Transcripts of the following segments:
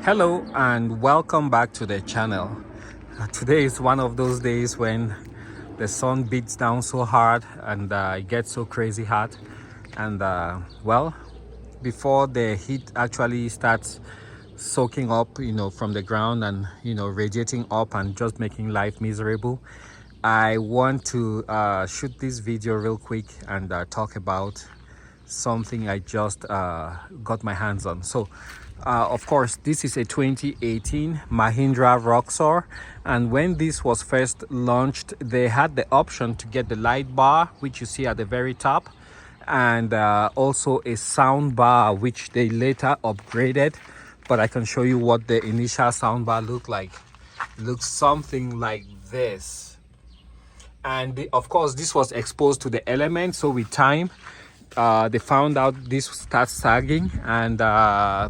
Hello and welcome back to the channel. Today is one of those days when the sun beats down so hard and it gets so crazy hot, and well, before the heat actually starts soaking up from the ground and radiating up and just making life miserable, I want to shoot this video real quick and talk about something I just got my hands on. So of course, this is a 2018 Mahindra Roxor, and when this was first launched, they had the option to get the light bar, which you see at the very top, and also a sound bar, which they later upgraded. But I can show you what the initial sound bar looked like. It looks something like this, and of course this was exposed to the elements, so with time they found out this starts sagging, and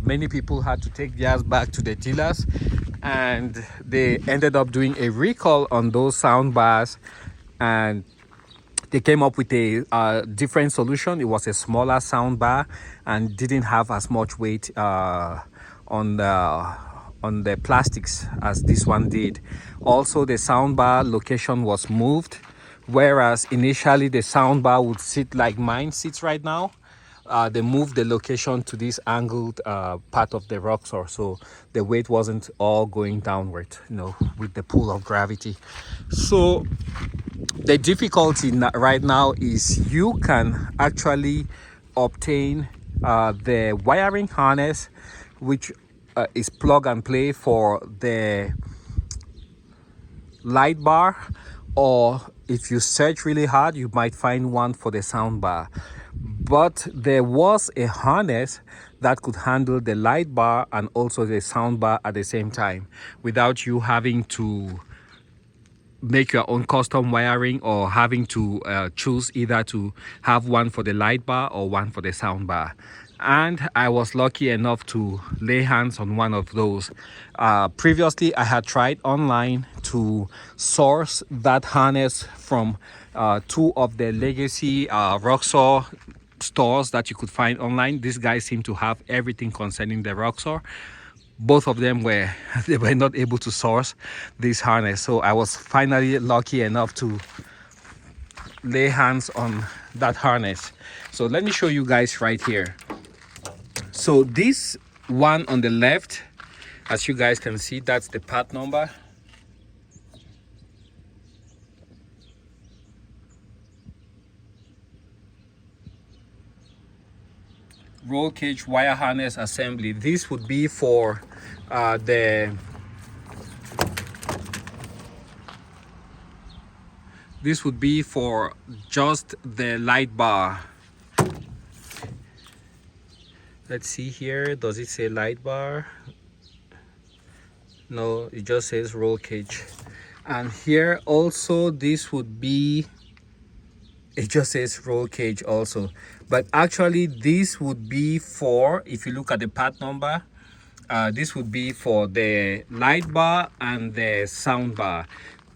many people had to take theirs back to the dealers, and they ended up doing a recall on those sound bars, and they came up with a different solution. It was a smaller sound bar and didn't have as much weight on the plastics as this one did. Also, the sound bar location was moved, whereas initially the sound bar would sit like mine sits right now. They moved the location to this angled part of the Roxor, so the weight wasn't all going downward, with the pull of gravity. So the difficulty right now is you can actually obtain the wiring harness, which is plug and play for the light bar, or if you search really hard you might find one for the sound bar. But there was a harness that could handle the light bar and also the sound bar at the same time, without you having to make your own custom wiring or having to choose either to have one for the light bar or one for the sound bar. And I was lucky enough to lay hands on one of those. Previously, I had tried online to source that harness from two of the legacy Roxor stores that you could find online. These guys seem to have everything concerning the Roxor. Both of them were not able to source this harness, so I was finally lucky enough to lay hands on that harness. So let me show you guys right here. So this one on the left, as you guys can see, that's the part number. Roll cage wire harness assembly. This would be for this would be for just the light bar. Let's see here, does it say light bar? No, it just says roll cage. And here also, this would be, it just says roll cage also, but actually this would be for, if you look at the part number, this would be for the light bar and the sound bar.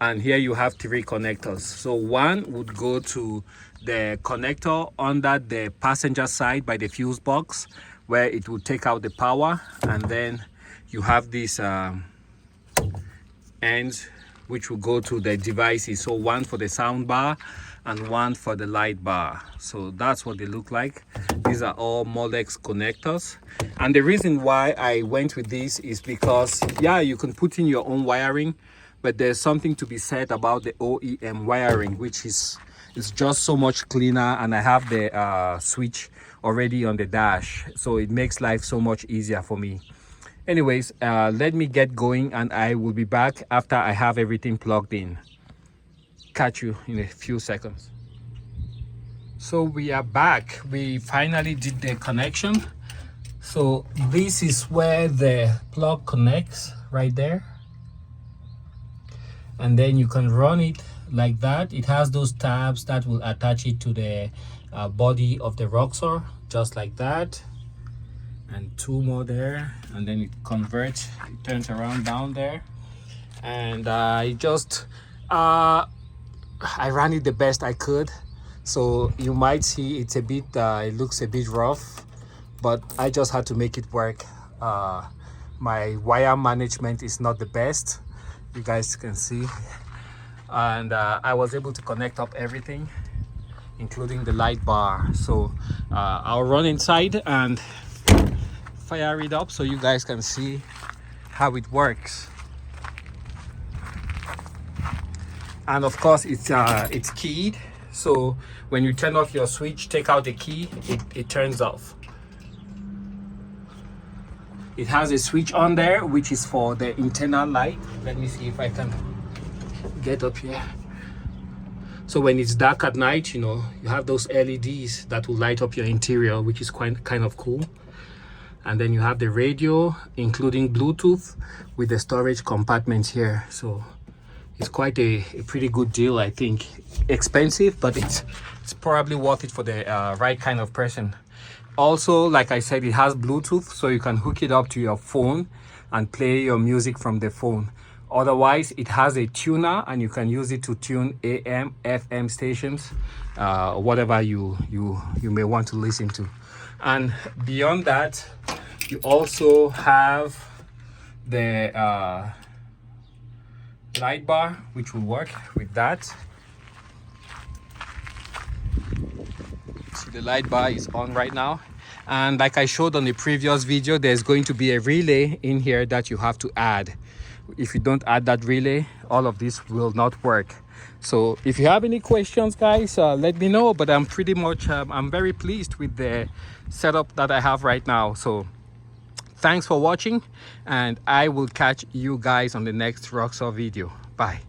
And here you have three connectors. So one would go to the connector under the passenger side by the fuse box, where it would take out the power, and then you have these ends which will go to the devices. So one for the sound bar and one for the light bar. So that's what they look like. These are all Molex connectors, and the reason why I went with this is because, yeah, you can put in your own wiring, but there's something to be said about the OEM wiring, which is just so much cleaner, and I have the switch already on the dash, so it makes life so much easier for me. Anyways, let me get going, and I will be back after I have everything plugged in. Catch you in a few seconds. So we are back. We finally did the connection. So this is where the plug connects, right there, and then you can run it like that. It has those tabs that will attach it to the body of the Roxor, just like that, and two more there, and then it converts, it turns around down there, and I ran it the best I could. So you might see it's a bit it looks a bit rough, but I just had to make it work. my wire management is not the best, you guys can see, and I was able to connect up everything including the light bar. So I'll run inside and fire it up so you guys can see how it works. And of course it's keyed, so when you turn off your switch, take out the key, it turns off. It has a switch on there which is for the internal light. Let me see if I can get up here. So when it's dark at night, you know, you have those LEDs that will light up your interior, which is kind of cool. And then you have the radio, including Bluetooth, with the storage compartments here. So it's quite a pretty good deal, I think. Expensive, but it's probably worth it for the right kind of person. Also, like I said, it has Bluetooth, so you can hook it up to your phone and play your music from the phone. Otherwise, it has a tuner, and you can use it to tune AM, FM stations, whatever you may want to listen to. And beyond that, you also have the light bar, which will work with that. See, the light bar is on right now. And like I showed on the previous video, there's going to be a relay in here that you have to add. If you don't add that relay, all of this will not work. So if you have any questions, guys, let me know. But I'm pretty much I'm very pleased with the setup that I have right now. So thanks for watching, and I will catch you guys on the next Roxor video. Bye.